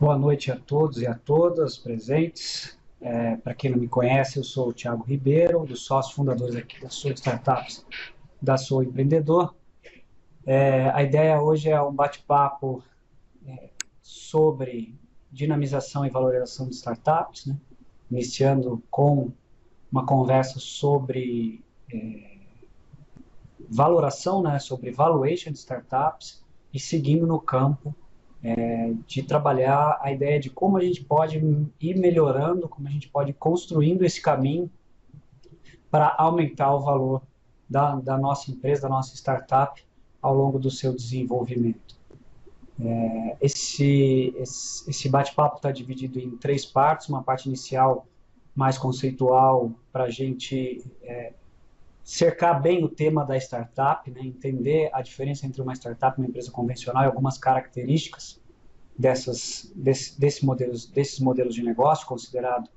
Boa noite a todos e a todas presentes. Para quem não me conhece, eu sou o Thiago Ribeiro, um dos sócios fundadores aqui da Sou Startups, da Sou Empreendedor. A ideia hoje é um bate-papo sobre dinamização e valorização de startups, né? Iniciando com uma conversa sobre valoração, né? Sobre valuation de startups e seguindo no campo de trabalhar a ideia de como a gente pode ir melhorando, como a gente pode ir construindo esse caminho para aumentar o valor da nossa empresa, da nossa startup, ao longo do seu desenvolvimento. Esse bate-papo está dividido em 3 partes, uma parte inicial mais conceitual para a gente cercar bem o tema da startup, né? Entender a diferença entre uma startup e uma empresa convencional e algumas características desses modelos de negócio, considerado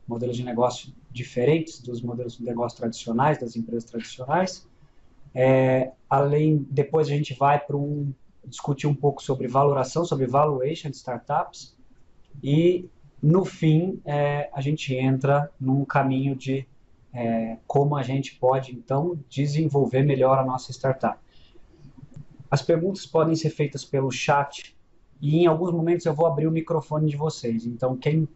modelos de negócio diferentes dos modelos de negócio tradicionais, das empresas tradicionais. Depois a gente vai para discutir um pouco sobre valoração, sobre valuation de startups, e no fim a gente entra num caminho de como a gente pode, então, desenvolver melhor a nossa startup. As perguntas podem ser feitas pelo chat e em alguns momentos eu vou abrir o microfone de vocês. Então, quem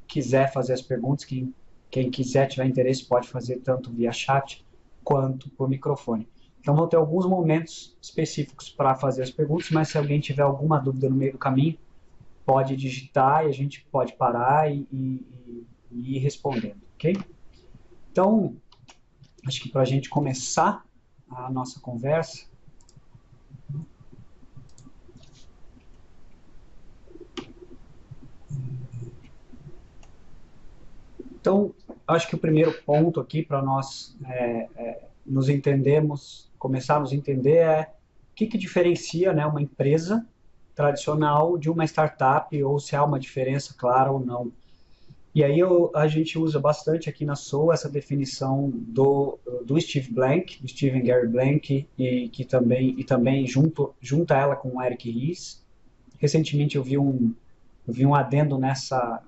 quiser fazer as perguntas, quem quiser, tiver interesse, pode fazer tanto via chat quanto por microfone. Então, vão ter alguns momentos específicos para fazer as perguntas, mas se alguém tiver alguma dúvida no meio do caminho, pode digitar e a gente pode parar e ir respondendo, ok? Então, acho que para a gente começar a nossa conversa, então, acho que o primeiro ponto aqui para nós nos entendermos, começar a nos entender o que diferencia, né, uma empresa tradicional de uma startup, ou se há uma diferença clara ou não. E aí a gente usa bastante aqui na Sou essa definição do Steve Blank, do Steven Gary Blank, e também junta ela com o Eric Ries. Recentemente eu vi um adendo nessa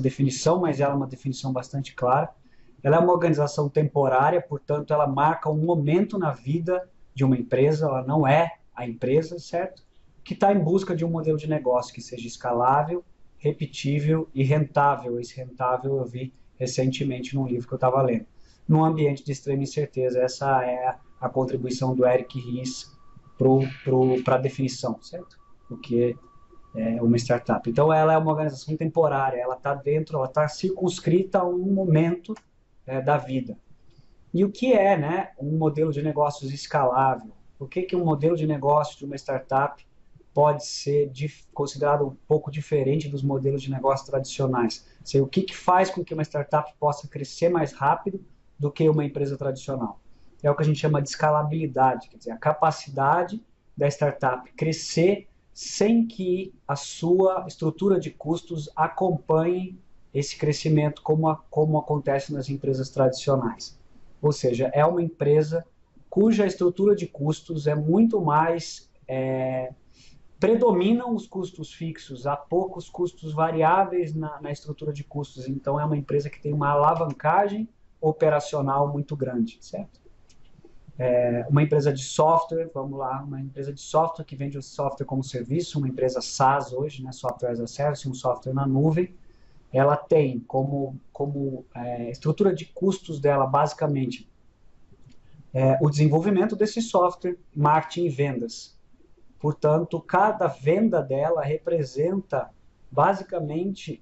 definição, mas ela é uma definição bastante clara. Ela é uma organização temporária, portanto ela marca um momento na vida de uma empresa, ela não é a empresa, certo? Que está em busca de um modelo de negócio que seja escalável, repetível e rentável. Esse rentável eu vi recentemente num livro que eu estava lendo. Num ambiente de extrema incerteza, essa é a contribuição do Eric Ries para a definição, certo? O que é uma startup. Então, ela é uma organização temporária, ela está dentro, ela está circunscrita a um momento da vida. E o que é, né, um modelo de negócios escalável? O que um modelo de negócio de uma startup pode ser considerado um pouco diferente dos modelos de negócio tradicionais? O que faz com que uma startup possa crescer mais rápido do que uma empresa tradicional? É o que a gente chama de escalabilidade, quer dizer, a capacidade da startup crescer sem que a sua estrutura de custos acompanhe esse crescimento como acontece nas empresas tradicionais. Ou seja, é uma empresa cuja estrutura de custos é muito mais predominam os custos fixos, há poucos custos variáveis na estrutura de custos. Então, é uma empresa que tem uma alavancagem operacional muito grande, certo? Uma empresa de software, vamos lá, uma empresa de software que vende o software como serviço, uma empresa SaaS hoje, né, Software as a Service, um software na nuvem, ela tem como estrutura de custos dela, basicamente, o desenvolvimento desse software, marketing e vendas. Portanto, cada venda dela representa, basicamente,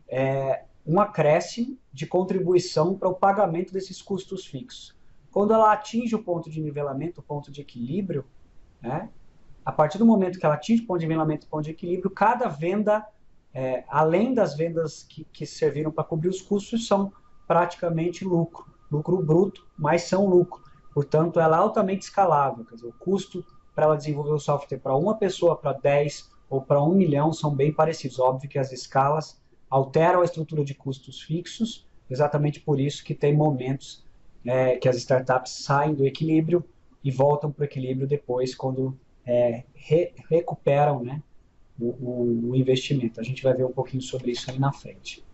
um acréscimo de contribuição para o pagamento desses custos fixos. Quando ela atinge o ponto de nivelamento, o ponto de equilíbrio, né, a partir do momento que ela atinge o ponto de nivelamento, o ponto de equilíbrio, cada venda, além das vendas que serviram para cobrir os custos, são praticamente lucro bruto, mas são lucro. Portanto, ela é altamente escalável, quer dizer, o custo para ela desenvolver o software para uma pessoa, para 10 ou para 1 milhão são bem parecidos. Óbvio que as escalas alteram a estrutura de custos fixos, exatamente por isso que tem momentos que as startups saem do equilíbrio e voltam para o equilíbrio depois, quando recuperam, né, o investimento. A gente vai ver um pouquinho sobre isso aí na frente.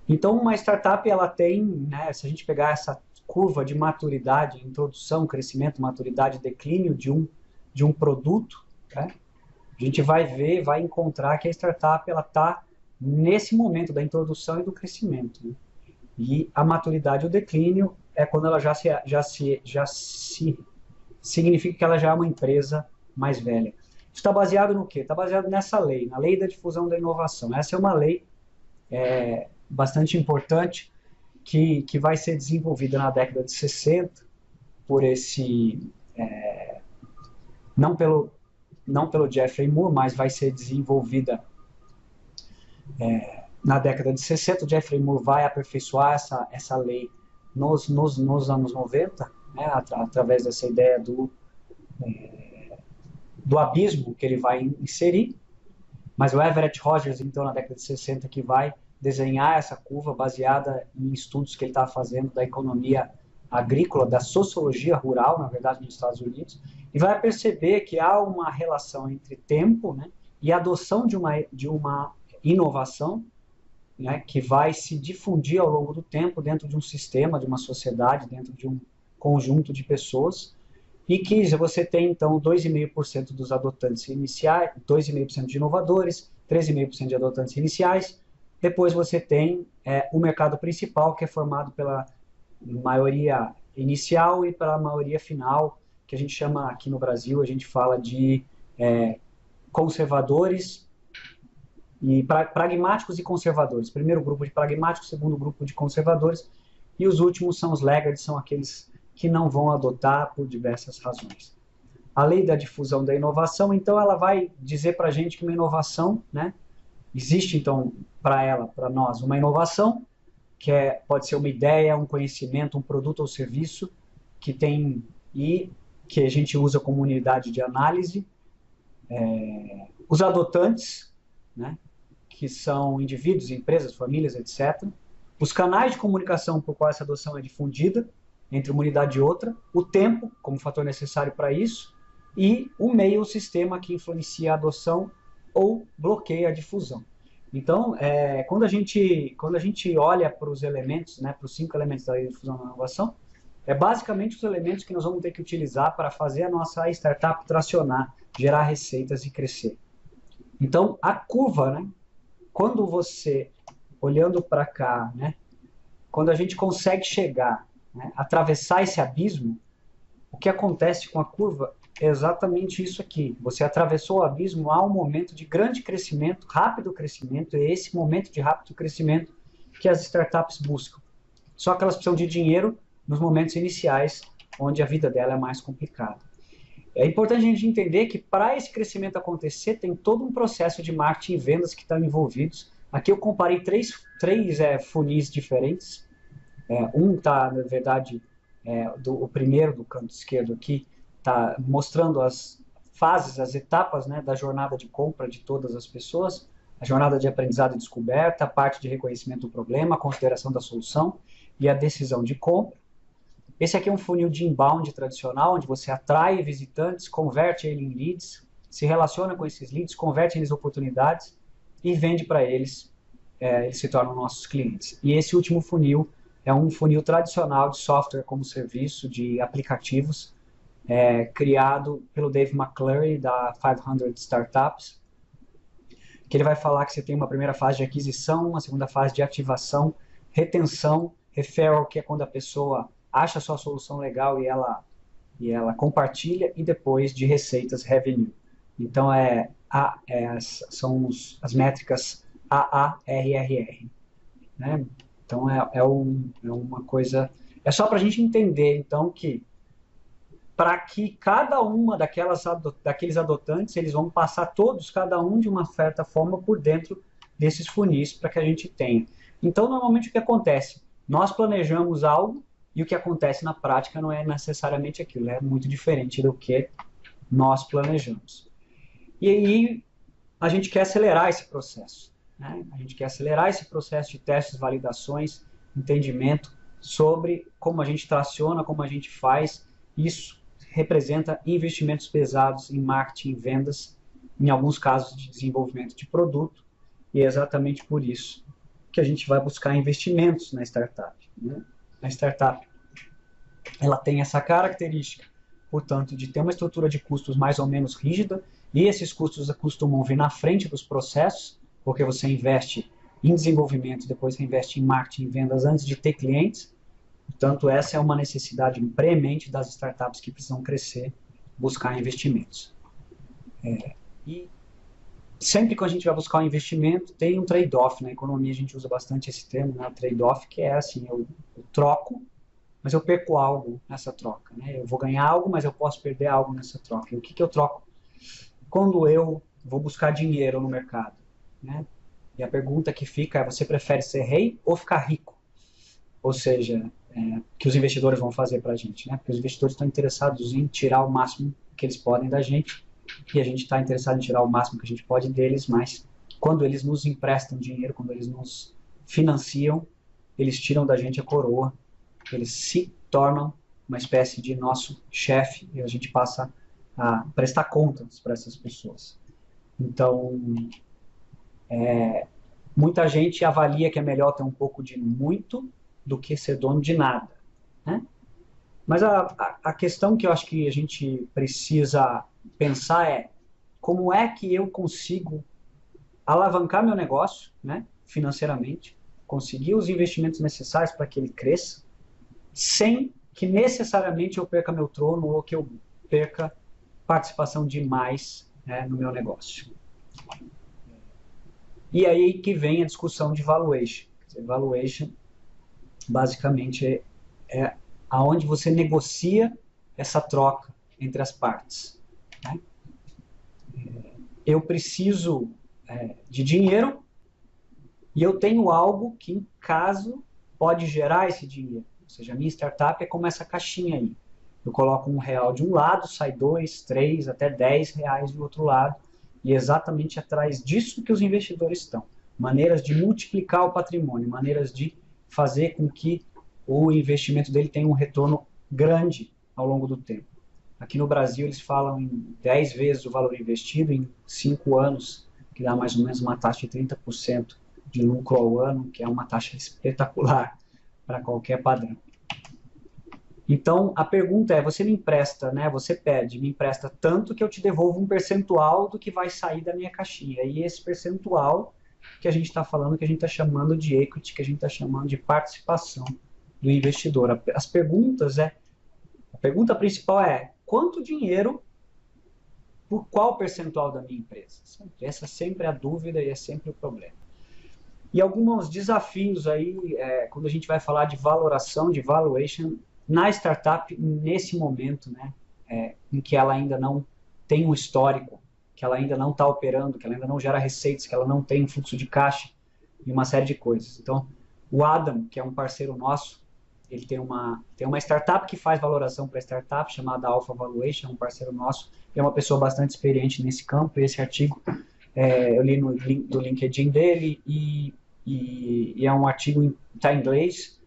Então, uma startup, ela tem, né, se a gente pegar essa curva de maturidade, introdução, crescimento, maturidade, declínio de um produto, né, a gente vai ver, vai encontrar que a startup ela está nesse momento da introdução e do crescimento. Né? E a maturidade, o declínio, é quando ela já se significa que ela já é uma empresa mais velha. Isso está baseado no quê? Está baseado nessa lei, na lei da difusão da inovação. Essa é uma lei bastante importante que vai ser desenvolvida na década de 60 por esse não pelo Geoffrey Moore, mas vai ser desenvolvida na década de 60. O Geoffrey Moore vai aperfeiçoar essa lei nos anos 90, né, através dessa ideia do abismo que ele vai inserir. Mas o Everett Rogers, então, na década de 60, que vai desenhar essa curva baseada em estudos que ele está fazendo da economia agrícola, da sociologia rural, na verdade, nos Estados Unidos, e vai perceber que há uma relação entre tempo, né, e adoção de uma inovação, né, que vai se difundir ao longo do tempo dentro de um sistema, de uma sociedade, dentro de um conjunto de pessoas, e que você tem, então, 2,5% dos adotantes iniciais, 2,5% de inovadores, 13,5% de adotantes iniciais. Depois você tem o mercado principal, que é formado pela maioria inicial e pela maioria final, que a gente chama aqui no Brasil, a gente fala de conservadores e pragmáticos e conservadores. Primeiro grupo de pragmáticos, segundo grupo de conservadores, e os últimos são os laggards, são aqueles que não vão adotar por diversas razões. A lei da difusão da inovação, então, ela vai dizer para a gente que uma inovação, né, existe, então, para nós, uma inovação, que pode ser uma ideia, um conhecimento, um produto ou serviço, que a gente usa como unidade de análise. Os adotantes, né, que são indivíduos, empresas, famílias, etc. Os canais de comunicação por qual essa adoção é difundida, entre uma unidade e outra, o tempo como fator necessário para isso, e o meio, o sistema que influencia a adoção ou bloqueia a difusão. Então, quando a gente olha para os elementos, né, para os 5 elementos da lei de difusão da inovação, basicamente os elementos que nós vamos ter que utilizar para fazer a nossa startup tracionar, gerar receitas e crescer. Então, a curva, né, quando você, olhando para cá, né, quando a gente consegue chegar, né, atravessar esse abismo, o que acontece com a curva é exatamente isso aqui. Você atravessou o abismo, há um momento de grande crescimento, rápido crescimento, é esse momento de rápido crescimento que as startups buscam. Só que elas precisam de dinheiro nos momentos iniciais, onde a vida dela é mais complicada. É importante a gente entender que para esse crescimento acontecer, tem todo um processo de marketing e vendas que estão envolvidos. Aqui eu comparei três funis diferentes. Um está, na verdade, o primeiro do canto esquerdo aqui, está mostrando as fases, as etapas, né, da jornada de compra de todas as pessoas, a jornada de aprendizado e descoberta, a parte de reconhecimento do problema, a consideração da solução e a decisão de compra. Esse aqui é um funil de inbound tradicional, onde você atrai visitantes, converte ele em leads, se relaciona com esses leads, converte eles em oportunidades e vende para eles, eles se tornam nossos clientes. E esse último funil é um funil tradicional de software como serviço, de aplicativos, criado pelo Dave McClurry, da 500 Startups, que ele vai falar que você tem uma primeira fase de aquisição, uma segunda fase de ativação, retenção, referral, que é quando a pessoa acha a sua solução legal e ela compartilha, e depois de receitas, revenue. Então, são as métricas AARRR. Né? Então, uma coisa... É só para a gente entender, então, que para que cada uma daqueles adotantes, eles vão passar todos, cada um de uma certa forma, por dentro desses funis para que a gente tenha. Então, normalmente, o que acontece? Nós planejamos algo e o que acontece na prática não é necessariamente aquilo, é muito diferente do que nós planejamos. E aí, a gente quer acelerar esse processo. Né? A gente quer acelerar esse processo de testes, validações, entendimento sobre como a gente traciona, como a gente faz. Isso representa investimentos pesados em marketing e vendas, em alguns casos de desenvolvimento de produto, e é exatamente por isso que a gente vai buscar investimentos na startup, né? A startup, ela tem essa característica, portanto, de ter uma estrutura de custos mais ou menos rígida, e esses custos costumam vir na frente dos processos, porque você investe em desenvolvimento, depois você investe em marketing e vendas antes de ter clientes. Portanto, essa é uma necessidade premente das startups que precisam crescer, buscar investimentos. E sempre que a gente vai buscar um investimento, tem um trade-off. Na economia a gente usa bastante esse termo, né? Trade-off, que é assim, eu troco, mas eu perco algo nessa troca, né? Eu vou ganhar algo, mas eu posso perder algo nessa troca. E o que eu troco? Quando eu vou buscar dinheiro no mercado, né? E a pergunta que fica é, você prefere ser rei ou ficar rico? Ou seja, que os investidores vão fazer para a gente, né? Porque os investidores estão interessados em tirar o máximo que eles podem da gente, e a gente está interessado em tirar o máximo que a gente pode deles, mas quando eles nos emprestam dinheiro, quando eles nos financiam, eles tiram da gente a coroa, eles se tornam uma espécie de nosso chefe, e a gente passa a prestar contas para essas pessoas. Então, muita gente avalia que é melhor ter um pouco de muito do que ser dono de nada, né? Mas a questão que eu acho que a gente precisa pensar é como é que eu consigo alavancar meu negócio, né, financeiramente, conseguir os investimentos necessários para que ele cresça, sem que necessariamente eu perca meu trono ou que eu perca participação demais, né, no meu negócio. E aí que vem a discussão de valuation. Quer dizer, valuation basicamente é aonde você negocia essa troca entre as partes, né? Eu preciso de dinheiro e eu tenho algo que, em caso, pode gerar esse dinheiro. Ou seja, a minha startup é como essa caixinha aí. Eu coloco R$1 de um lado, sai 2, 3, até R$10 do outro lado, e é exatamente atrás disso que os investidores estão. Maneiras de multiplicar o patrimônio, maneiras de fazer com que o investimento dele tenha um retorno grande ao longo do tempo. Aqui no Brasil eles falam em 10 vezes o valor investido em 5 anos, que dá mais ou menos uma taxa de 30% de lucro ao ano, que é uma taxa espetacular para qualquer padrão. Então, a pergunta é, você me empresta, né? Você pede, me empresta tanto que eu te devolvo um percentual do que vai sair da minha caixinha. E esse percentual que a gente está falando, que a gente está chamando de equity, que a gente está chamando de participação do investidor. A pergunta principal é, quanto dinheiro por qual percentual da minha empresa? Essa sempre é a dúvida e é sempre o problema. E alguns desafios aí, quando a gente vai falar de valoração, de valuation, na startup, nesse momento, né, em que ela ainda não tem um histórico, que ela ainda não está operando, que ela ainda não gera receitas, que ela não tem um fluxo de caixa e uma série de coisas. Então, o Adam, que é um parceiro nosso, ele tem uma startup que faz valoração para startup, chamada Alpha Valuation, é um parceiro nosso, é uma pessoa bastante experiente nesse campo, e esse artigo eu li do LinkedIn dele, e é um artigo, está em inglês,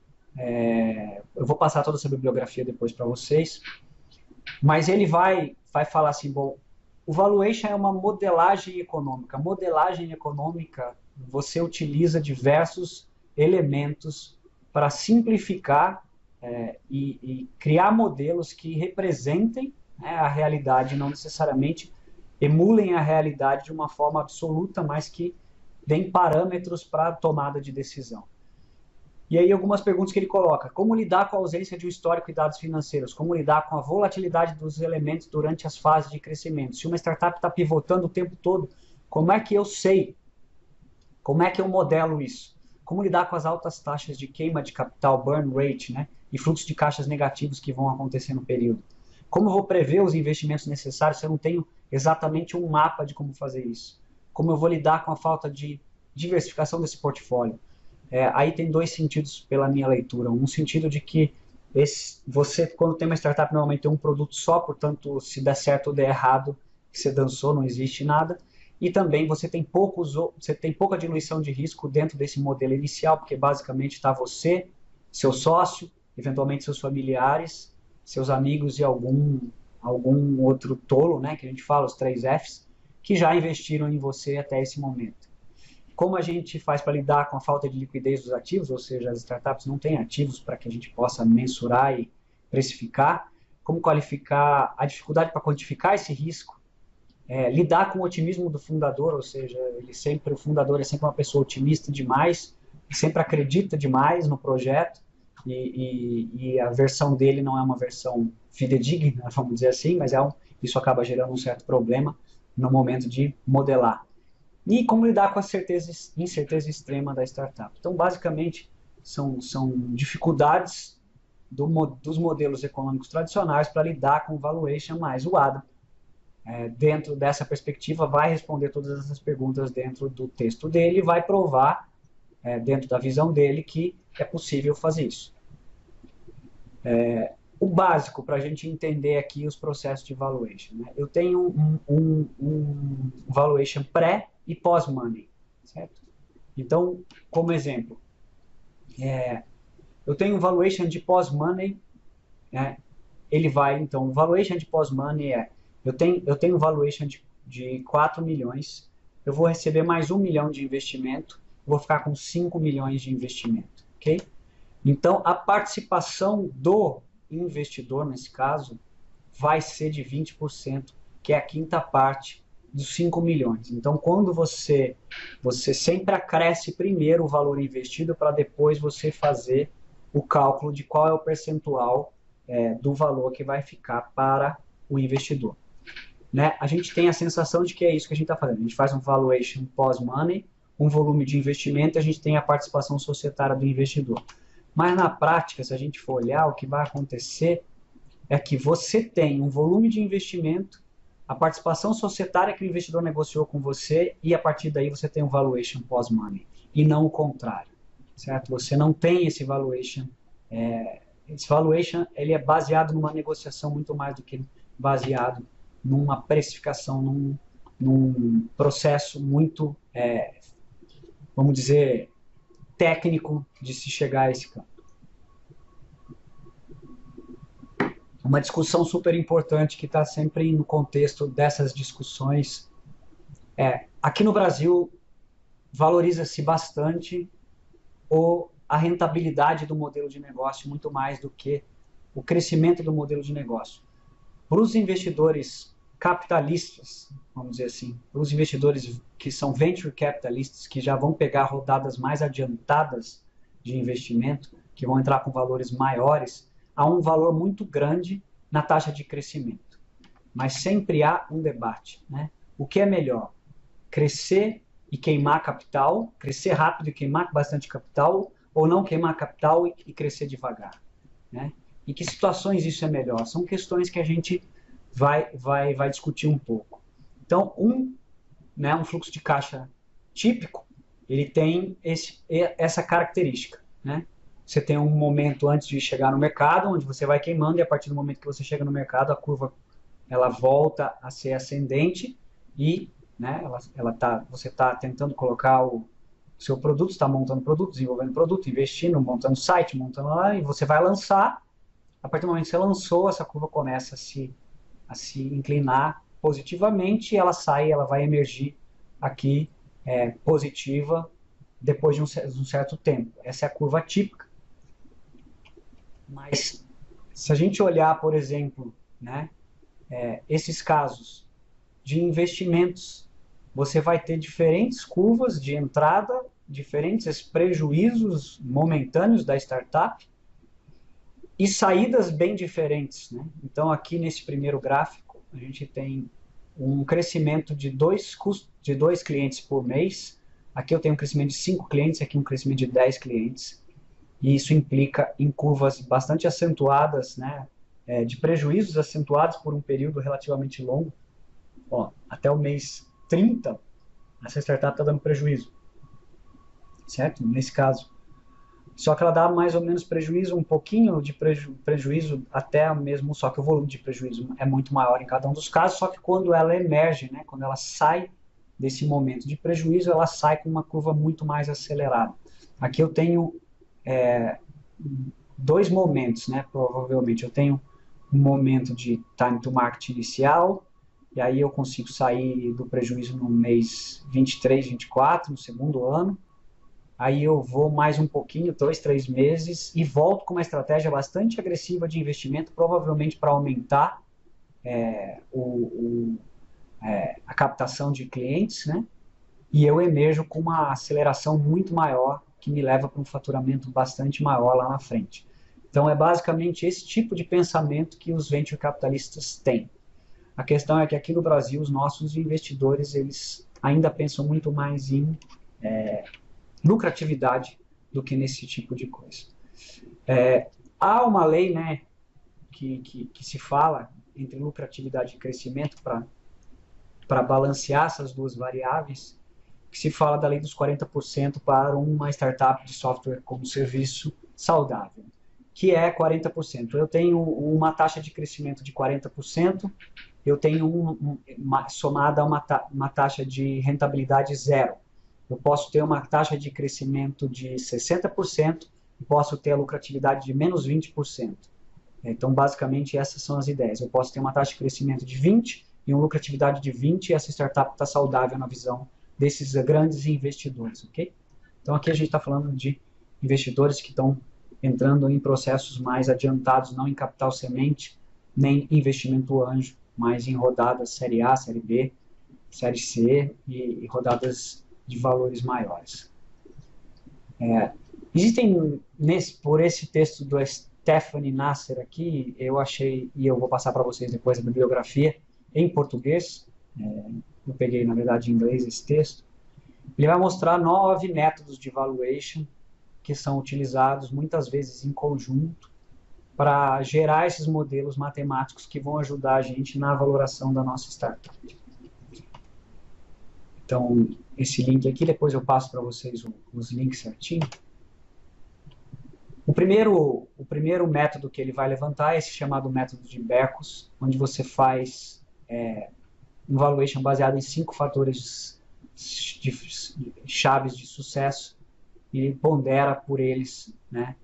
eu vou passar toda essa bibliografia depois para vocês, mas ele vai falar assim, bom, o valuation é uma modelagem econômica. Modelagem econômica, você utiliza diversos elementos para simplificar e criar modelos que representem, né, a realidade, não necessariamente emulem a realidade de uma forma absoluta, mas que deem parâmetros para a tomada de decisão. E aí algumas perguntas que ele coloca. Como lidar com a ausência de um histórico e dados financeiros? Como lidar com a volatilidade dos elementos durante as fases de crescimento? Se uma startup está pivotando o tempo todo, como é que eu sei? Como é que eu modelo isso? Como lidar com as altas taxas de queima de capital, burn rate, né? E fluxos de caixas negativos que vão acontecer no período? Como eu vou prever os investimentos necessários se eu não tenho exatamente um mapa de como fazer isso? Como eu vou lidar com a falta de diversificação desse portfólio? Aí tem dois sentidos pela minha leitura. Um sentido de que você, quando tem uma startup, normalmente tem um produto só, portanto, se der certo ou der errado, você dançou, não existe nada. E também você tem pouca diluição de risco dentro desse modelo inicial, porque basicamente está você, seu sócio, eventualmente seus familiares, seus amigos e algum outro tolo, né, que a gente fala, os 3 Fs, que já investiram em você até esse momento. Como a gente faz para lidar com a falta de liquidez dos ativos, ou seja, as startups não têm ativos para que a gente possa mensurar e precificar, como qualificar a dificuldade para quantificar esse risco, lidar com o otimismo do fundador, ou seja, o fundador é sempre uma pessoa otimista demais, sempre acredita demais no projeto, e a versão dele não é uma versão fidedigna, vamos dizer assim, mas isso acaba gerando um certo problema no momento de modelar. E como lidar com a incerteza extrema da startup. Então, basicamente, são dificuldades dos modelos econômicos tradicionais para lidar com o valuation, mais o Adam, dentro dessa perspectiva, vai responder todas essas perguntas dentro do texto dele e vai provar, dentro da visão dele, que é possível fazer isso. O básico para a gente entender aqui os processos de valuation. Né? Eu tenho um valuation pré e pós-money, certo? Então, como exemplo, eu tenho um valuation de pós-money, então, o valuation de pós-money eu tenho um valuation de 4 milhões, eu vou receber mais 1 milhão de investimento, vou ficar com 5 milhões de investimento, ok? Então, a participação do investidor, nesse caso, vai ser de 20%, que é a quinta parte dos 5 milhões. Então, quando você sempre acresce primeiro o valor investido para depois você fazer o cálculo de qual é o percentual do valor que vai ficar para o investidor. Né? A gente tem a sensação de que é isso que a gente está fazendo. A gente faz um valuation pós-money, um volume de investimento, e a gente tem a participação societária do investidor. Mas na prática, se a gente for olhar, o que vai acontecer é que você tem um volume de investimento, a participação societária que o investidor negociou com você, e a partir daí você tem um valuation pós-money, e não o contrário, certo? Você não tem esse valuation. Esse valuation ele é baseado numa negociação muito mais do que baseado numa precificação, num processo muito, vamos dizer, técnico de se chegar a esse campo. Uma discussão super importante que está sempre no contexto dessas discussões aqui no Brasil valoriza-se bastante a rentabilidade do modelo de negócio muito mais do que o crescimento do modelo de negócio. Para os investidores capitalistas, vamos dizer assim, para os investidores que são venture capitalistas, que já vão pegar rodadas mais adiantadas de investimento, que vão entrar com valores maiores, há um valor muito grande na taxa de crescimento. Mas sempre há um debate, né? O que é melhor? Crescer e queimar capital, crescer rápido e queimar bastante capital, ou não queimar capital e crescer devagar, né? Em que situações isso é melhor? São questões que a gente vai discutir um pouco. Então, um fluxo de caixa típico, ele tem essa característica, né? Você tem um momento antes de chegar no mercado, onde você vai queimando, e a partir do momento que você chega no mercado, a curva ela volta a ser ascendente e, né, você está tentando colocar o seu produto, está montando produto, desenvolvendo produto, investindo, montando site, montando lá, e você vai lançar. A partir do momento que você lançou, essa curva começa a se inclinar positivamente, e ela vai emergir aqui positiva depois de um certo tempo. Essa é a curva típica. Mas se a gente olhar, por exemplo, né, esses casos de investimentos, você vai ter diferentes curvas de entrada, diferentes prejuízos momentâneos da startup, e saídas bem diferentes, né? Então, aqui nesse primeiro gráfico, a gente tem um crescimento de 2 clientes por mês. Aqui eu tenho um crescimento de 5 clientes, aqui um crescimento de 10 clientes. E isso implica em curvas bastante acentuadas, né? De prejuízos acentuados por um período relativamente longo. Ó, até o mês 30, essa startup está dando prejuízo, certo? Nesse caso. Só que ela dá mais ou menos prejuízo, um pouquinho de prejuízo até mesmo, só que o volume de prejuízo é muito maior em cada um dos casos, só que quando ela emerge, né, quando ela sai desse momento de prejuízo, ela sai com uma curva muito mais acelerada. Aqui eu tenho 2 momentos, né, provavelmente. Eu tenho um momento de time to market inicial e aí eu consigo sair do prejuízo no mês 23, 24, no segundo ano. Aí eu vou mais um pouquinho, 2, 3 meses, e volto com uma estratégia bastante agressiva de investimento, provavelmente para aumentar a captação de clientes, né? E eu emerjo com uma aceleração muito maior, que me leva para um faturamento bastante maior lá na frente. Então é basicamente esse tipo de pensamento que os venture capitalistas têm. A questão é que aqui no Brasil os nossos investidores eles ainda pensam muito mais em lucratividade do que nesse tipo de coisa. Há uma lei, né, que se fala entre lucratividade e crescimento para balancear essas duas variáveis, que se fala da lei dos 40% para uma startup de software como serviço saudável, que é 40%. Eu tenho uma taxa de crescimento de 40%, eu tenho somada a uma taxa de rentabilidade zero. Eu posso ter uma taxa de crescimento de 60% e posso ter a lucratividade de menos 20%. Então, basicamente, essas são as ideias. Eu posso ter uma taxa de crescimento de 20% e uma lucratividade de 20%, e essa startup está saudável na visão desses grandes investidores, ok? Então, aqui a gente está falando de investidores que estão entrando em processos mais adiantados, não em capital semente, nem investimento anjo, mas em rodadas série A, série B, série C e rodadas de valores maiores. Existem, por esse texto do Stephanie Nasser aqui, eu achei, e eu vou passar para vocês depois a bibliografia, em português, eu peguei, na verdade, em inglês esse texto, ele vai mostrar 9 métodos de valuation que são utilizados muitas vezes em conjunto para gerar esses modelos matemáticos que vão ajudar a gente na valoração da nossa startup. Então, esse link aqui, depois eu passo para vocês os links certinho. O primeiro método que ele vai levantar é esse chamado método de Becos, onde você faz um valuation baseado em 5 fatores chaves de sucesso e pondera por eles, né?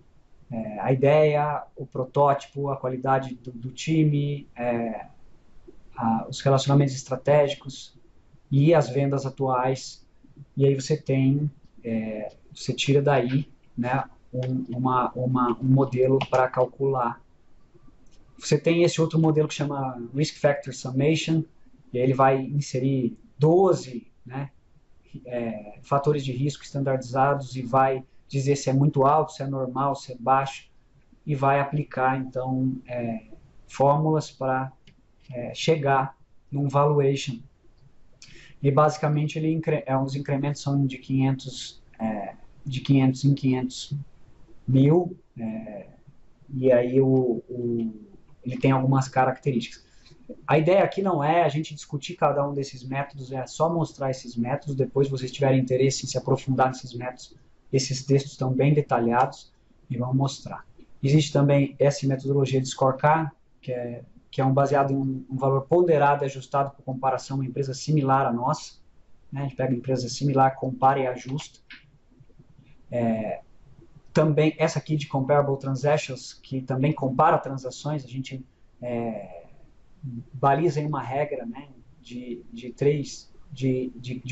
A ideia, o protótipo, a qualidade do time, os relacionamentos estratégicos e as vendas atuais. E aí você tem, você tira daí, né, um modelo para calcular. Você tem esse outro modelo que chama Risk Factor Summation, e aí ele vai inserir 12, né, fatores de risco standardizados e vai dizer se é muito alto, se é normal, se é baixo, e vai aplicar, então, fórmulas para chegar num valuation. E, basicamente, os incrementos são de 500 em 500 mil, e aí ele tem algumas características. A ideia aqui não é a gente discutir cada um desses métodos, é só mostrar esses métodos. Depois, se vocês tiverem interesse em se aprofundar nesses métodos, esses textos estão bem detalhados e vão mostrar. Existe também essa metodologia de scorecard, que é baseado em um valor ponderado e ajustado por comparação a uma empresa similar à nossa. Né? A gente pega uma empresa similar, compara e ajusta. Também essa aqui de Comparable Transactions, que também compara transações, a gente baliza em uma regra, né, de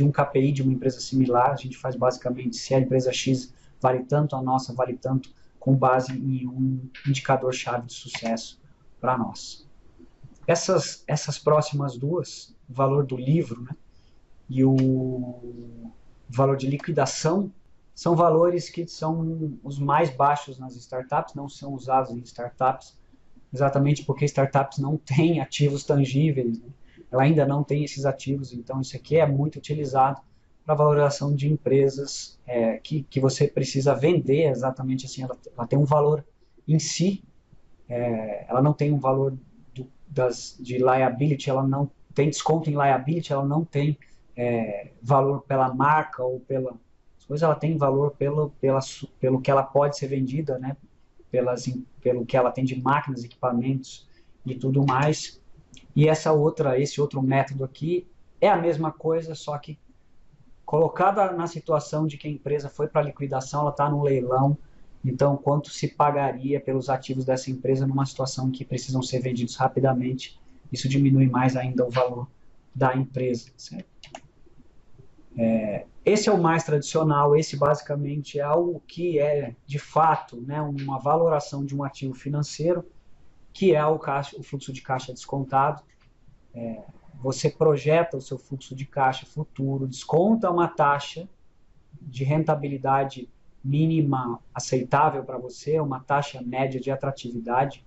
um KPI de uma empresa similar. A gente faz basicamente se a empresa X vale tanto, a nossa vale tanto, com base em um indicador-chave de sucesso para nós. Essas próximas duas, o valor do livro, né, e o valor de liquidação, são valores que são os mais baixos nas startups, não são usados em startups, exatamente porque startups não têm ativos tangíveis, né? Ela ainda não tem esses ativos, então isso aqui é muito utilizado para valorização de empresas que você precisa vender, exatamente assim, ela tem um valor em si, ela não tem um valor de liability, ela não tem desconto em liability, ela não tem valor pela marca ou pela coisa, ela tem valor pelo que ela pode ser vendida, né? Pelo que ela tem de máquinas, equipamentos e tudo mais. E esse outro método aqui é a mesma coisa, só que colocada na situação de que a empresa foi para liquidação, ela está no leilão, então quanto se pagaria pelos ativos dessa empresa numa situação em que precisam ser vendidos rapidamente, isso diminui mais ainda o valor da empresa, certo? Esse é o mais tradicional, esse basicamente é algo que é, de fato, né, uma valoração de um ativo financeiro, que é o fluxo de caixa descontado. Você projeta o seu fluxo de caixa futuro, desconta uma taxa de rentabilidade mínima aceitável para você, uma taxa média de atratividade,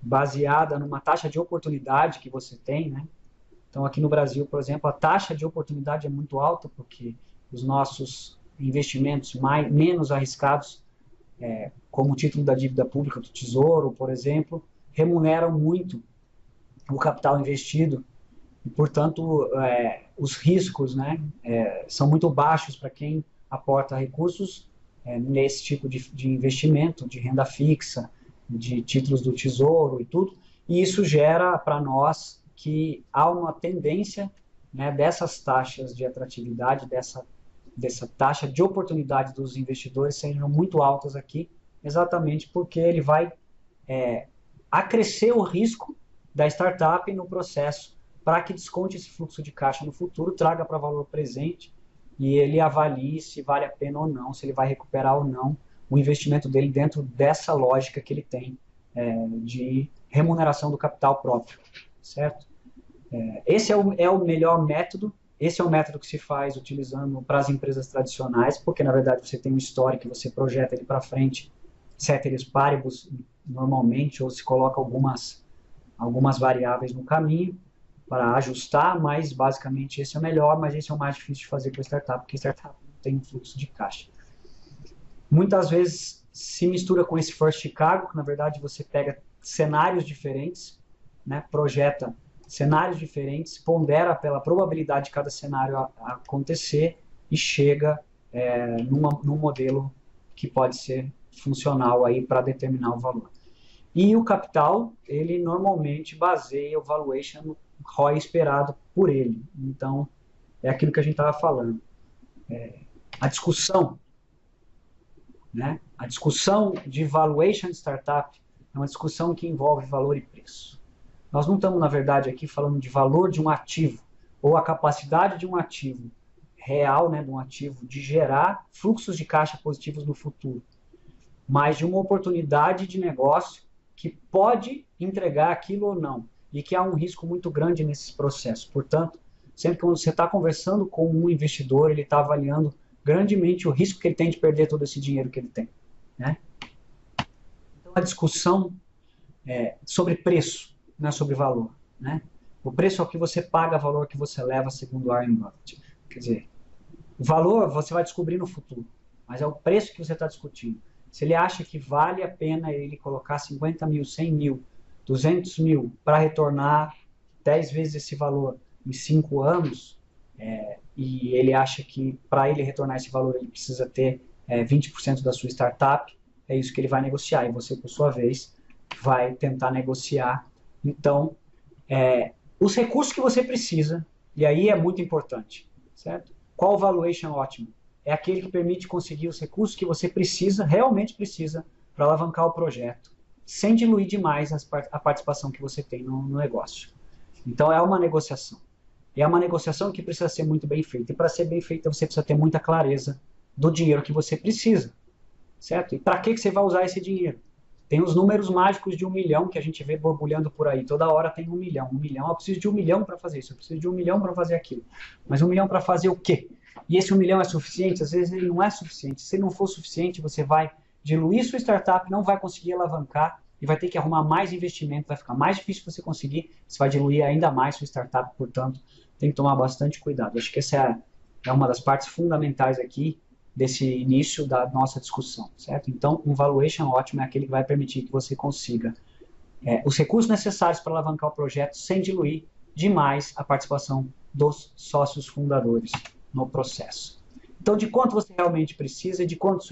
baseada numa taxa de oportunidade que você tem, né? Então, aqui no Brasil, por exemplo, a taxa de oportunidade é muito alta, porque os nossos investimentos menos arriscados, como o título da dívida pública do Tesouro, por exemplo, remuneram muito o capital investido e, portanto, os riscos, né, são muito baixos para quem aporta recursos nesse tipo de investimento, de renda fixa, de títulos do Tesouro e tudo, e isso gera para nós que há uma tendência, né, dessas taxas de atratividade, dessa taxa de oportunidade dos investidores sejam muito altas aqui, exatamente porque ele vai acrescer o risco da startup no processo para que desconte esse fluxo de caixa no futuro, traga para valor presente e ele avalie se vale a pena ou não, se ele vai recuperar ou não o investimento dele dentro dessa lógica que ele tem de remuneração do capital próprio, certo? Esse é o melhor método, esse é o método que se faz utilizando para as empresas tradicionais, porque na verdade você tem um histórico, você projeta ele para frente, ceteris paribus normalmente, ou se coloca algumas variáveis no caminho para ajustar, mas basicamente esse é o melhor, mas esse é o mais difícil de fazer com a startup, porque a startup não tem um fluxo de caixa. Muitas vezes se mistura com esse First Chicago, que na verdade você pega cenários diferentes, né, projeta cenários diferentes, pondera pela probabilidade de cada cenário acontecer e chega num modelo que pode ser funcional aí para determinar o valor. E o capital, ele normalmente baseia o valuation no ROI esperado por ele. Então, é aquilo que a gente estava falando. A discussão, né? A discussão de valuation de startup é uma discussão que envolve valor e preço. Nós não estamos, na verdade, aqui falando de valor de um ativo ou a capacidade de um ativo real, né, de um ativo de gerar fluxos de caixa positivos no futuro, mas de uma oportunidade de negócio que pode entregar aquilo ou não, e que há um risco muito grande nesses processos. Portanto, sempre que você está conversando com um investidor, ele está avaliando grandemente o risco que ele tem de perder todo esse dinheiro que ele tem, né? Então, a discussão sobre preço, não é sobre valor, né? O preço é o que você paga, o valor que você leva, segundo Warren Buffett. Quer dizer, o valor você vai descobrir no futuro, mas é o preço que você está discutindo. Se ele acha que vale a pena ele colocar 50 mil, 100 mil, 200 mil para retornar 10 vezes esse valor em 5 anos, e ele acha que para ele retornar esse valor ele precisa ter 20% da sua startup, é isso que ele vai negociar. E você, por sua vez, vai tentar negociar. Então, os recursos que você precisa, e aí é muito importante, certo? Qual o valuation ótimo? É aquele que permite conseguir os recursos que você precisa, realmente precisa, para alavancar o projeto, sem diluir demais a participação que você tem no negócio. Então, é uma negociação. E é uma negociação que precisa ser muito bem feita. E para ser bem feita, você precisa ter muita clareza do dinheiro que você precisa, certo? E para que você vai usar esse dinheiro? Tem os números mágicos de 1 milhão que a gente vê borbulhando por aí. Toda hora tem 1 milhão. 1 milhão, eu preciso de 1 milhão para fazer isso. Eu preciso de 1 milhão para fazer aquilo. Mas 1 milhão para fazer o quê? E esse 1 milhão é suficiente? Às vezes ele não é suficiente. Se não for suficiente, você vai diluir sua startup, não vai conseguir alavancar e vai ter que arrumar mais investimento. Vai ficar mais difícil você conseguir. Você vai diluir ainda mais sua startup. Portanto, tem que tomar bastante cuidado. Acho que essa é uma das partes fundamentais aqui desse início da nossa discussão, certo? Então, um valuation ótimo é aquele que vai permitir que você consiga os recursos necessários para alavancar o projeto sem diluir demais a participação dos sócios fundadores no processo. Então, de quanto você realmente precisa e de quanto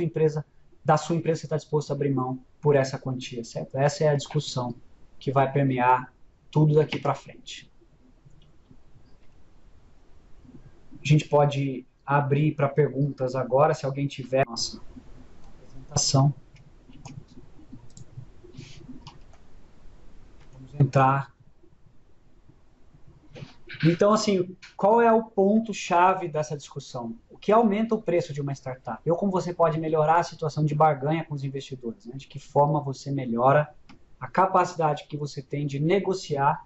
da sua empresa você está disposto a abrir mão por essa quantia, certo? Essa é a discussão que vai permear tudo daqui para frente. A gente pode abrir para perguntas agora, se alguém tiver nossa apresentação. Vamos entrar Então, assim, qual é o ponto-chave dessa discussão? O que aumenta o preço de uma startup? Ou como você pode melhorar a situação de barganha com os investidores? Né? De que forma você melhora a capacidade que você tem de negociar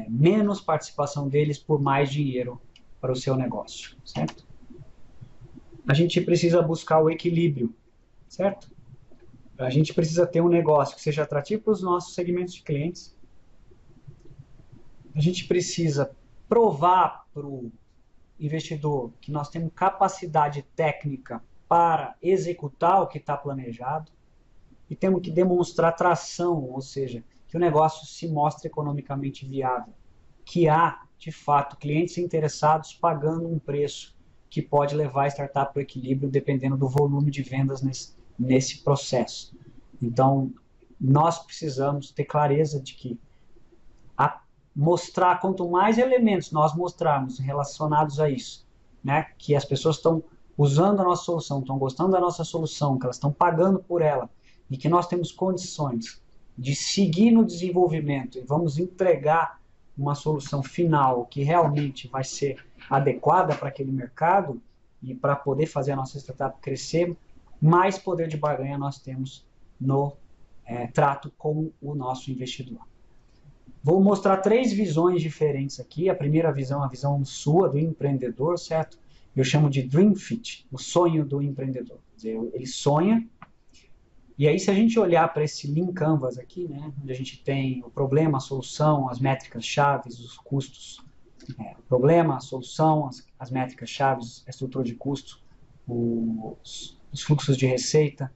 menos participação deles por mais dinheiro para o seu negócio, certo? A gente precisa buscar o equilíbrio, certo? A gente precisa ter um negócio que seja atrativo para os nossos segmentos de clientes. A gente precisa provar para o investidor que nós temos capacidade técnica para executar o que está planejado e temos que demonstrar tração, ou seja, que o negócio se mostre economicamente viável, que há, de fato, clientes interessados pagando um preço que pode levar a startup para o equilíbrio dependendo do volume de vendas nesse processo. Então, nós precisamos ter clareza de que mostrar, quanto mais elementos nós mostrarmos relacionados a isso, né, que as pessoas estão usando a nossa solução, estão gostando da nossa solução, que elas estão pagando por ela, e que nós temos condições de seguir no desenvolvimento e vamos entregar uma solução final que realmente vai ser adequada para aquele mercado e para poder fazer a nossa startup crescer, mais poder de barganha nós temos no trato com o nosso investidor. Vou mostrar 3 visões diferentes aqui. A primeira visão, a visão sua, do empreendedor, certo? Eu chamo de Dream Fit, o sonho do empreendedor. Quer dizer, ele sonha, e aí se a gente olhar para esse Lean Canvas aqui, né, onde a gente tem o problema, a solução, as métricas chaves, os custos, o problema, a solução, as métricas chaves, a estrutura de custo, os fluxos de receita,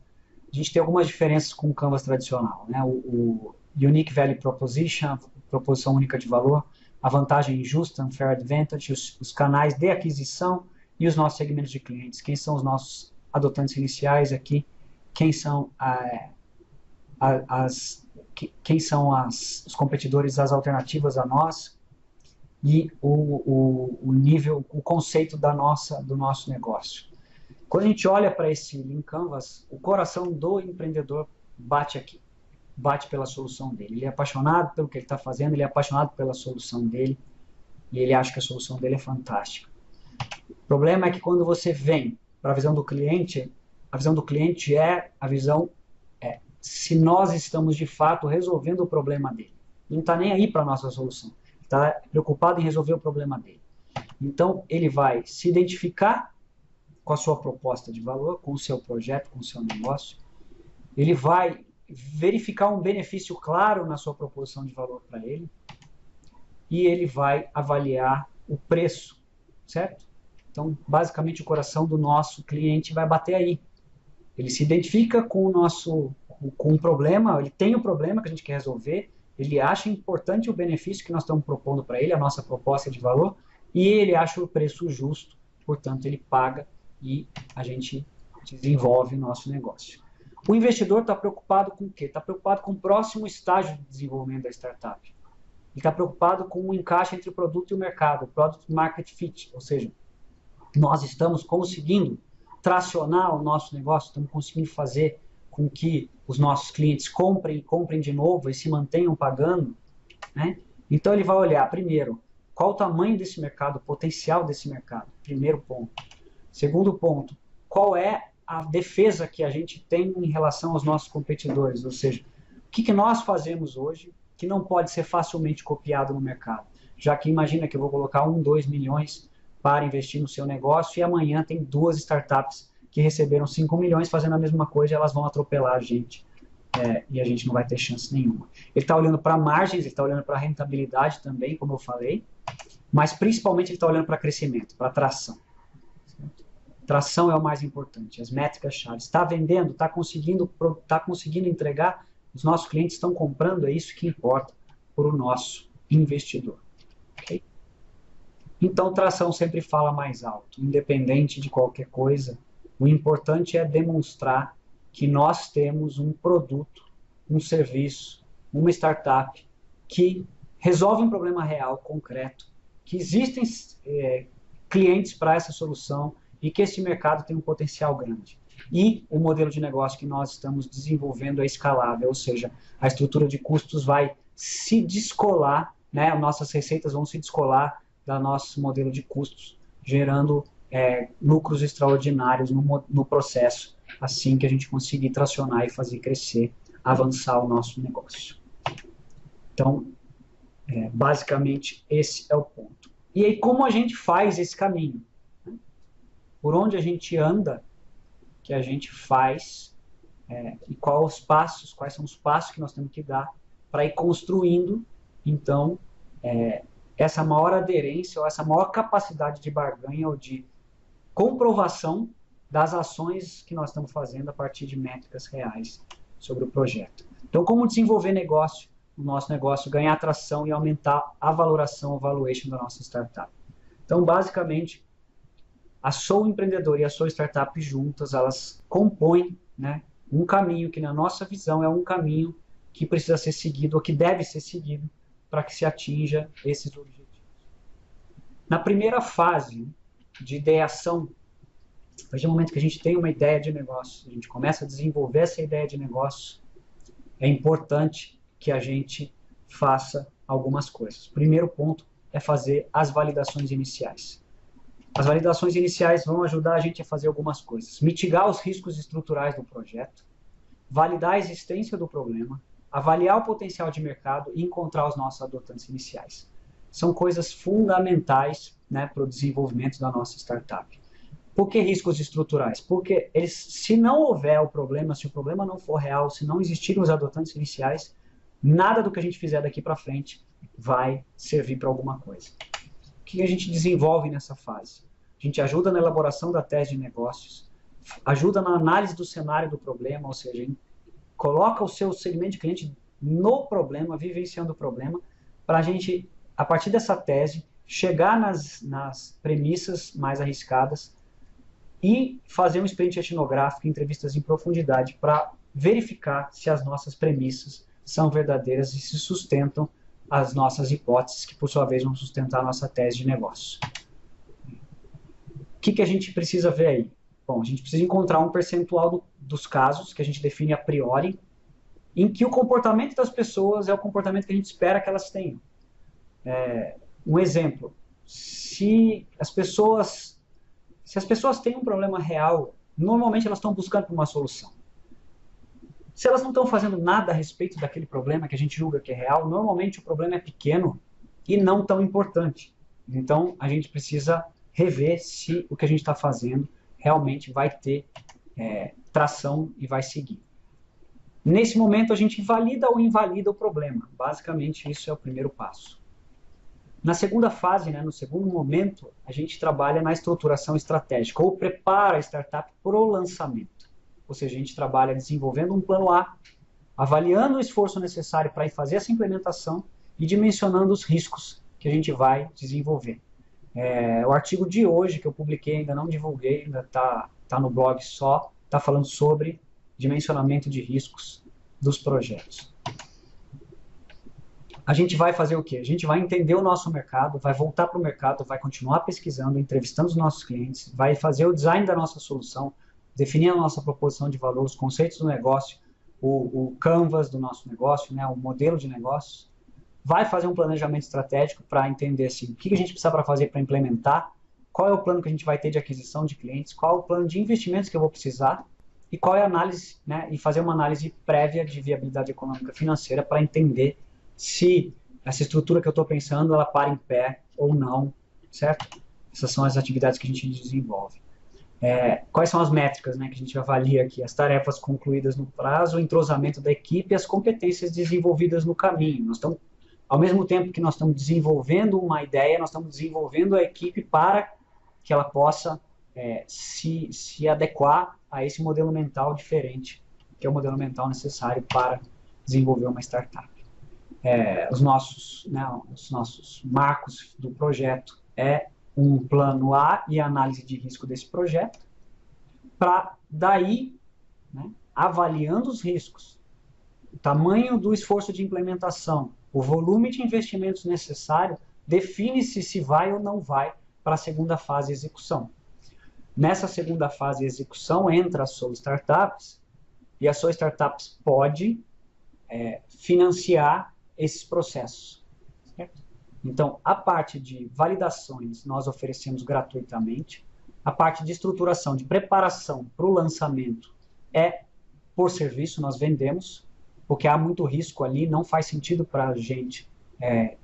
a gente tem algumas diferenças com o Canvas tradicional, né? O Unique Value Proposition, a proposição única de valor, a vantagem justa, Unfair Advantage, os canais de aquisição e os nossos segmentos de clientes. Quem são os nossos adotantes iniciais aqui? Quem são os competidores, as alternativas a nós? E o nível, o conceito do nosso negócio. Quando a gente olha para esse Lean Canvas, o coração do empreendedor bate aqui. Bate pela solução dele. Ele é apaixonado pelo que ele está fazendo, ele é apaixonado pela solução dele e ele acha que a solução dele é fantástica. O problema é que quando você vem para a visão do cliente é a visão se nós estamos de fato resolvendo o problema dele. Ele não está nem aí para a nossa solução. Ele está preocupado em resolver o problema dele. Então, ele vai se identificar com a sua proposta de valor, com o seu projeto, com o seu negócio. Ele vai verificar um benefício claro na sua proposição de valor para ele e ele vai avaliar o preço, certo? Então, basicamente, o coração do nosso cliente vai bater aí. Ele se identifica com um problema, ele tem o problema que a gente quer resolver, ele acha importante o benefício que nós estamos propondo para ele, a nossa proposta de valor, e ele acha o preço justo, portanto, ele paga e a gente desenvolve o nosso negócio. O investidor está preocupado com o quê? Está preocupado com o próximo estágio de desenvolvimento da startup. Ele está preocupado com o encaixe entre o produto e o mercado, o Product Market Fit, ou seja, nós estamos conseguindo tracionar o nosso negócio, estamos conseguindo fazer com que os nossos clientes comprem de novo e se mantenham pagando, né? Então ele vai olhar, primeiro, qual o tamanho desse mercado, o potencial desse mercado, primeiro ponto. Segundo ponto, qual é a defesa que a gente tem em relação aos nossos competidores, ou seja, o que nós fazemos hoje que não pode ser facilmente copiado no mercado, já que imagina que eu vou colocar 1, 2 milhões para investir no seu negócio e amanhã tem 2 startups que receberam 5 milhões fazendo a mesma coisa e elas vão atropelar a gente e a gente não vai ter chance nenhuma. Ele está olhando para margens, ele está olhando para rentabilidade também, como eu falei, mas principalmente ele está olhando para crescimento, para tração. Tração é o mais importante, as métricas-chave. Está vendendo, está conseguindo entregar, os nossos clientes estão comprando, é isso que importa para o nosso investidor. Okay? Então, tração sempre fala mais alto, independente de qualquer coisa. O importante é demonstrar que nós temos um produto, um serviço, uma startup que resolve um problema real, concreto, que existem clientes para essa solução, e que esse mercado tem um potencial grande. E o modelo de negócio que nós estamos desenvolvendo é escalável, ou seja, a estrutura de custos vai se descolar, né? Nossas receitas vão se descolar do nosso modelo de custos, gerando lucros extraordinários no processo, assim que a gente conseguir tracionar e fazer crescer, avançar o nosso negócio. Então, basicamente, esse é o ponto. E aí, como a gente faz esse caminho? Por onde a gente anda, que a gente faz, e quais são os passos que nós temos que dar para ir construindo, então, essa maior aderência, ou essa maior capacidade de barganha, ou de comprovação das ações que nós estamos fazendo a partir de métricas reais sobre o projeto. Então, como desenvolver negócio, o nosso negócio ganhar atração e aumentar a valoração, o valuation da nossa startup. Então, basicamente, a Sou Empreendedor e a Sou Startup juntas, elas compõem, né, um caminho que, na nossa visão, é um caminho que precisa ser seguido, ou que deve ser seguido, para que se atinja esses objetivos. Na primeira fase de ideação, a partir do momento que a gente tem uma ideia de negócio, a gente começa a desenvolver essa ideia de negócio, é importante que a gente faça algumas coisas. O primeiro ponto é fazer as validações iniciais. As validações iniciais vão ajudar a gente a fazer algumas coisas. Mitigar os riscos estruturais do projeto, validar a existência do problema, avaliar o potencial de mercado e encontrar os nossos adotantes iniciais. São coisas fundamentais, né, para o desenvolvimento da nossa startup. Por que riscos estruturais? Porque se não houver o problema, se o problema não for real, se não existirem os adotantes iniciais, nada do que a gente fizer daqui para frente vai servir para alguma coisa. O que a gente desenvolve nessa fase? A gente ajuda na elaboração da tese de negócios, ajuda na análise do cenário do problema, ou seja, coloca o seu segmento de cliente no problema, vivenciando o problema, para a gente, a partir dessa tese, chegar nas premissas mais arriscadas e fazer um sprint etnográfico, entrevistas em profundidade, para verificar se as nossas premissas são verdadeiras e se sustentam as nossas hipóteses, que por sua vez vão sustentar a nossa tese de negócio. O que a gente precisa ver aí? Bom, a gente precisa encontrar um percentual dos casos, que a gente define a priori, em que o comportamento das pessoas é o comportamento que a gente espera que elas tenham. Um exemplo, se as pessoas têm um problema real, normalmente elas estão buscando por uma solução. Se elas não estão fazendo nada a respeito daquele problema que a gente julga que é real, normalmente o problema é pequeno e não tão importante. Então, a gente precisa rever se o que a gente está fazendo realmente vai ter tração e vai seguir. Nesse momento, a gente valida ou invalida o problema. Basicamente, isso é o primeiro passo. Na segunda fase, né, no segundo momento, a gente trabalha na estruturação estratégica, ou prepara a startup para o lançamento. Ou seja, a gente trabalha desenvolvendo um plano A, avaliando o esforço necessário para fazer essa implementação e dimensionando os riscos que a gente vai desenvolver. O artigo de hoje que eu publiquei, ainda não divulguei, ainda está no blog só, está falando sobre dimensionamento de riscos dos projetos. A gente vai fazer o quê? A gente vai entender o nosso mercado, vai voltar para o mercado, vai continuar pesquisando, entrevistando os nossos clientes, vai fazer o design da nossa solução, definir a nossa proposição de valor, os conceitos do negócio, o canvas do nosso negócio, né, o modelo de negócios, vai fazer um planejamento estratégico para entender assim, o que a gente precisa para fazer para implementar, qual é o plano que a gente vai ter de aquisição de clientes, qual é o plano de investimentos que eu vou precisar e qual é a análise, né, e fazer uma análise prévia de viabilidade econômica e financeira para entender se essa estrutura que eu estou pensando, ela para em pé ou não, certo? Essas são as atividades que a gente desenvolve. Quais são as métricas, né, que a gente avalia aqui? As tarefas concluídas no prazo, o entrosamento da equipe e as competências desenvolvidas no caminho. Nós estamos, ao mesmo tempo que nós estamos desenvolvendo uma ideia, nós estamos desenvolvendo a equipe para que ela possa se adequar a esse modelo mental diferente, que é o modelo mental necessário para desenvolver uma startup. Os nossos marcos do projeto um plano A e a análise de risco desse projeto, para daí, né, avaliando os riscos, o tamanho do esforço de implementação, o volume de investimentos necessário, define-se se vai ou não vai para a segunda fase de execução. Nessa segunda fase de execução entra a Sou Startups, e a Sou Startups pode financiar esses processos. Certo? Então, a parte de validações nós oferecemos gratuitamente. A parte de estruturação, de preparação para o lançamento é por serviço, nós vendemos, porque há muito risco ali, não faz sentido para a gente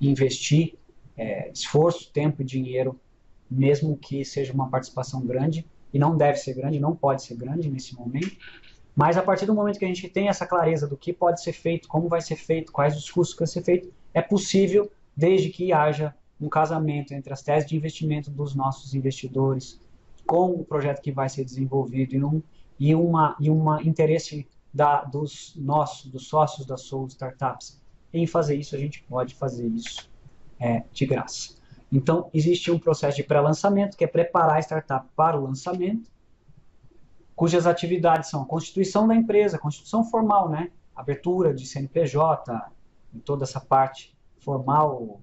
investir esforço, tempo e dinheiro, mesmo que seja uma participação grande, e não deve ser grande, não pode ser grande nesse momento, mas a partir do momento que a gente tem essa clareza do que pode ser feito, como vai ser feito, quais os custos que vão ser feito, é possível, desde que haja um casamento entre as teses de investimento dos nossos investidores com o projeto que vai ser desenvolvido e um interesse dos sócios da Soul Startups em fazer isso, a gente pode fazer isso de graça. Então, existe um processo de pré-lançamento, que é preparar a startup para o lançamento, cujas atividades são a constituição da empresa, constituição formal, né? Abertura de CNPJ, toda essa parte formal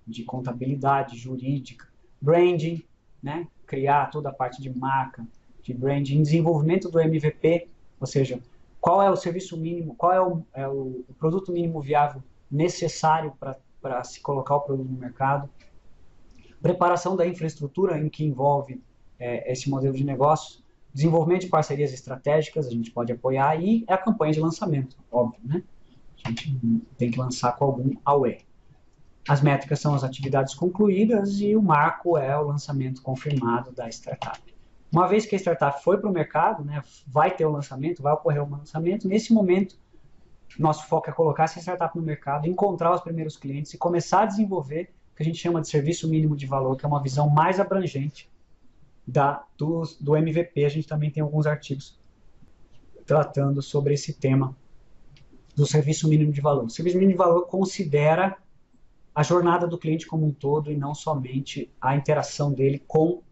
de contabilidade jurídica, branding, né? Criar toda a parte de marca, de branding, desenvolvimento do MVP, ou seja, qual é o serviço mínimo, qual é o produto mínimo viável necessário para se colocar o produto no mercado, preparação da infraestrutura em que envolve esse modelo de negócio, desenvolvimento de parcerias estratégicas, a gente pode apoiar, e a campanha de lançamento, óbvio, né? A gente tem que lançar com algum AUE. As métricas são as atividades concluídas e o marco é o lançamento confirmado da startup. Uma vez que a startup foi para o mercado, né, vai ter o lançamento, vai ocorrer o lançamento, nesse momento, nosso foco é colocar essa startup no mercado, encontrar os primeiros clientes e começar a desenvolver o que a gente chama de serviço mínimo de valor, que é uma visão mais abrangente do MVP. A gente também tem alguns artigos tratando sobre esse tema do serviço mínimo de valor. O serviço mínimo de valor considera a jornada do cliente como um todo e não somente a interação dele com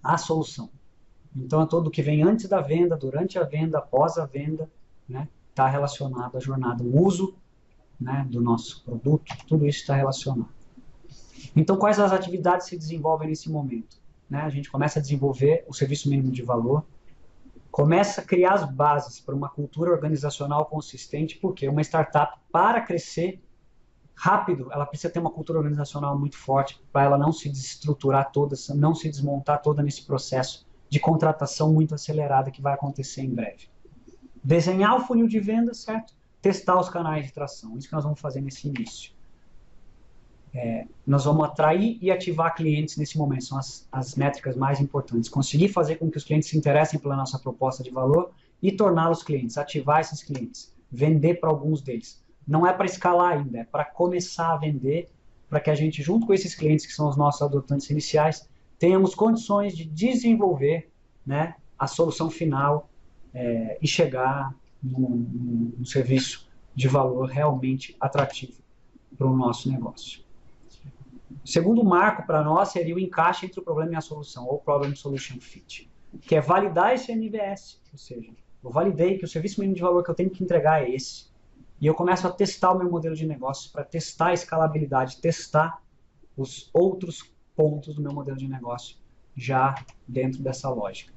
a solução. Então, é todo o que vem antes da venda, durante a venda, após a venda, né, está relacionado à jornada, o uso, né, do nosso produto, tudo isso está relacionado. Então, quais as atividades se desenvolvem nesse momento? Né? A gente começa a desenvolver o serviço mínimo de valor, começa a criar as bases para uma cultura organizacional consistente, porque uma startup, para crescer rápido, ela precisa ter uma cultura organizacional muito forte, para ela não se desestruturar toda, não se desmontar toda nesse processo de contratação muito acelerada que vai acontecer em breve. Desenhar o funil de venda, certo? Testar os canais de tração, isso que nós vamos fazer nesse início. Nós vamos atrair e ativar clientes nesse momento, são as métricas mais importantes. Conseguir fazer com que os clientes se interessem pela nossa proposta de valor e torná-los clientes, ativar esses clientes, vender para alguns deles. Não é para escalar ainda, é para começar a vender, para que a gente, junto com esses clientes que são os nossos adotantes iniciais, tenhamos condições de desenvolver, né, a solução final e chegar num serviço de valor realmente atrativo para o nosso negócio. O segundo marco para nós seria o encaixe entre o problema e a solução, ou Problem Solution Fit, que é validar esse MVS, ou seja, eu validei que o serviço mínimo de valor que eu tenho que entregar é esse, e eu começo a testar o meu modelo de negócio para testar a escalabilidade, testar os outros pontos do meu modelo de negócio já dentro dessa lógica.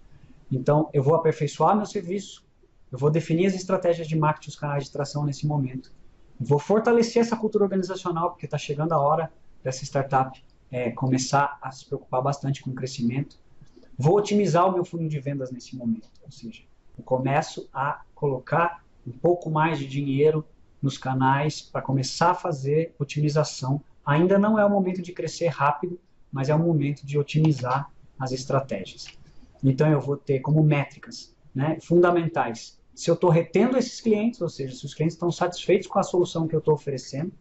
Então, eu vou aperfeiçoar meu serviço, eu vou definir as estratégias de marketing, os canais de tração nesse momento, eu vou fortalecer essa cultura organizacional, porque está chegando a hora dessa startup começar a se preocupar bastante com o crescimento. Vou otimizar o meu funil de vendas nesse momento, ou seja, eu começo a colocar um pouco mais de dinheiro nos canais para começar a fazer otimização. Ainda não é o momento de crescer rápido, mas é o momento de otimizar as estratégias. Então eu vou ter como métricas, né, fundamentais, se eu estou retendo esses clientes, ou seja, se os clientes estão satisfeitos com a solução que eu estou oferecendo,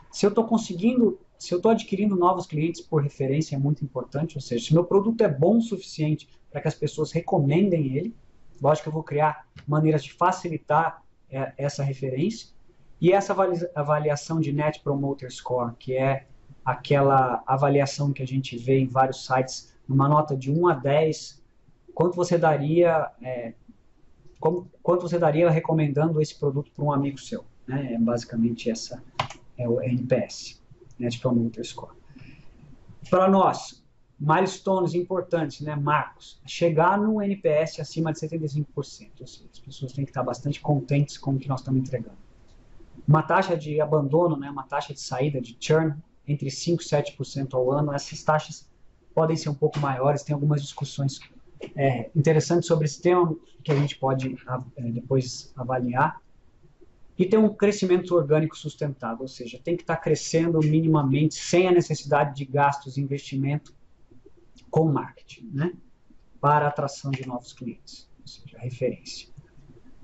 se eu estou adquirindo novos clientes por referência, é muito importante, ou seja, se meu produto é bom o suficiente para que as pessoas recomendem ele, lógico que eu vou criar maneiras de facilitar essa referência, e essa avaliação de Net Promoter Score, que é aquela avaliação que a gente vê em vários sites, numa nota de 1 a 10, quanto você daria recomendando esse produto para um amigo seu, né? Basicamente essa é o NPS, Net Promoter Score. Para nós, milestones importantes, né, marcos, chegar no NPS acima de 75%, ou seja, as pessoas têm que estar bastante contentes com o que nós estamos entregando. Uma taxa de abandono, né, uma taxa de saída, de churn, entre 5% e 7% ao ano. Essas taxas podem ser um pouco maiores, tem algumas discussões interessantes sobre esse tema que a gente pode depois avaliar. E tem um crescimento orgânico sustentável, ou seja, tem que estar crescendo minimamente sem a necessidade de gastos e investimento com marketing, né? Para a atração de novos clientes, ou seja, referência.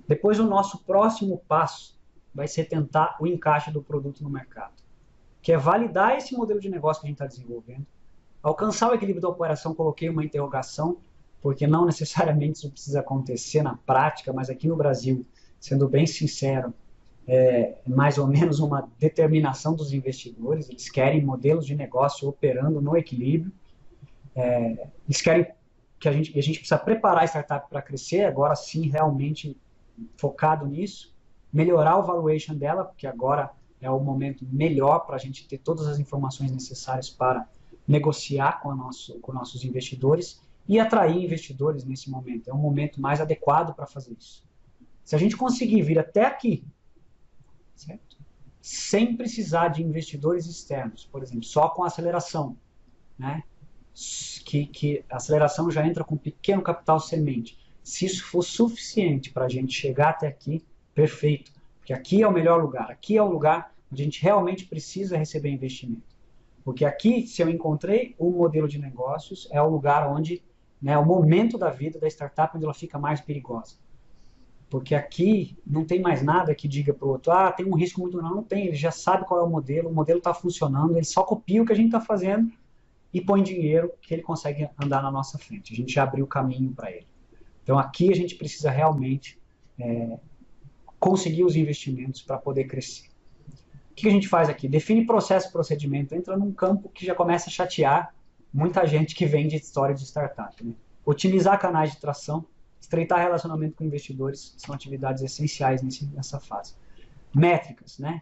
Depois, o nosso próximo passo vai ser tentar o encaixe do produto no mercado, que é validar esse modelo de negócio que a gente está desenvolvendo, alcançar o equilíbrio da operação. Coloquei uma interrogação, porque não necessariamente isso precisa acontecer na prática, mas aqui no Brasil, sendo bem sincero, mais ou menos uma determinação dos investidores. Eles querem modelos de negócio operando no equilíbrio, eles querem que a gente precisa preparar a startup para crescer, agora sim, realmente focado nisso, melhorar o valuation dela, porque agora é o momento melhor para a gente ter todas as informações necessárias para negociar com nossos investidores e atrair investidores nesse momento. É um momento mais adequado para fazer isso. Se a gente conseguir vir até aqui, certo? Sem precisar de investidores externos, por exemplo, só com a aceleração, né? Que a aceleração já entra com pequeno capital semente. Se isso for suficiente para a gente chegar até aqui, perfeito. Porque aqui é o melhor lugar. Aqui é o lugar onde a gente realmente precisa receber investimento. Porque aqui, se eu encontrei um modelo de negócios, é o lugar onde, né, o momento da vida da startup onde ela fica mais perigosa. Porque aqui não tem mais nada que diga para o outro, tem um risco muito... Não tem, ele já sabe qual é o modelo está funcionando, ele só copia o que a gente está fazendo e põe dinheiro que ele consegue andar na nossa frente. A gente já abriu o caminho para ele. Então aqui a gente precisa realmente conseguir os investimentos para poder crescer. O que a gente faz aqui? Define processo e procedimento. Entra num campo que já começa a chatear muita gente que vem de história de startup, né? Otimizar canais de tração, estreitar relacionamento com investidores, são atividades essenciais nessa fase. Métricas, né?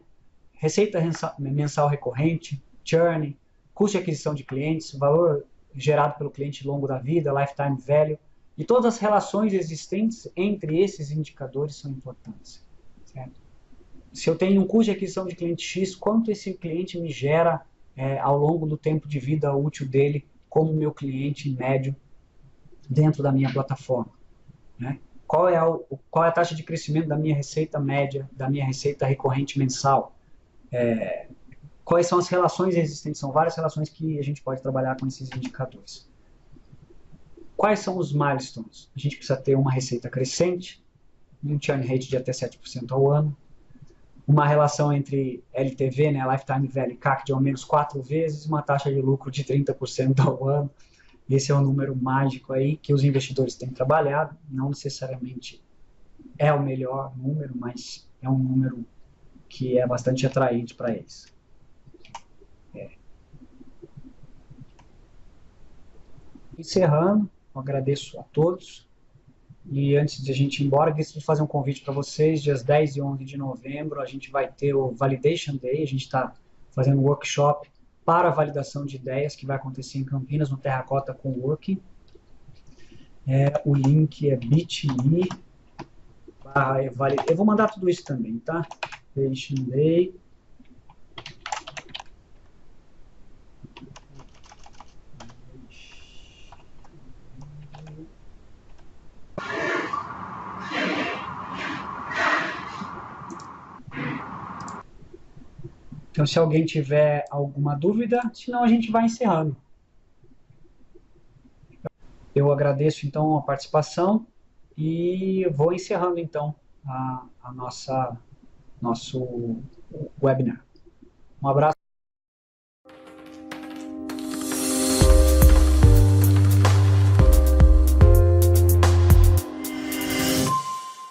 Receita mensal recorrente, churn, custo de aquisição de clientes, valor gerado pelo cliente ao longo da vida, lifetime value, e todas as relações existentes entre esses indicadores são importantes, certo? Se eu tenho um custo de aquisição de cliente X, quanto esse cliente me gera ao longo do tempo de vida útil dele como meu cliente médio dentro da minha plataforma, né? Qual é a taxa de crescimento da minha receita média, da minha receita recorrente mensal? Quais são as relações existentes? São várias relações que a gente pode trabalhar com esses indicadores. Quais são os milestones? A gente precisa ter uma receita crescente, um churn rate de até 7% ao ano, uma relação entre LTV, né, Lifetime Value, CAC, de ao menos 4 vezes, uma taxa de lucro de 30% ao ano. Esse é o número mágico aí que os investidores têm trabalhado. Não necessariamente é o melhor número, mas é um número que é bastante atraente para eles. Encerrando, eu agradeço a todos. E antes de a gente ir embora, decidi fazer um convite para vocês. Dias 10 e 11 de novembro, a gente vai ter o Validation Day. A gente está fazendo um workshop para a validação de ideias, que vai acontecer em Campinas, no Terracota Coworking. O link é bit.ly. Eu vou mandar tudo isso também, tá? Validation Day. Então, se alguém tiver alguma dúvida, senão a gente vai encerrando. Eu agradeço, então, a participação e vou encerrando, então, nosso webinar. Um abraço.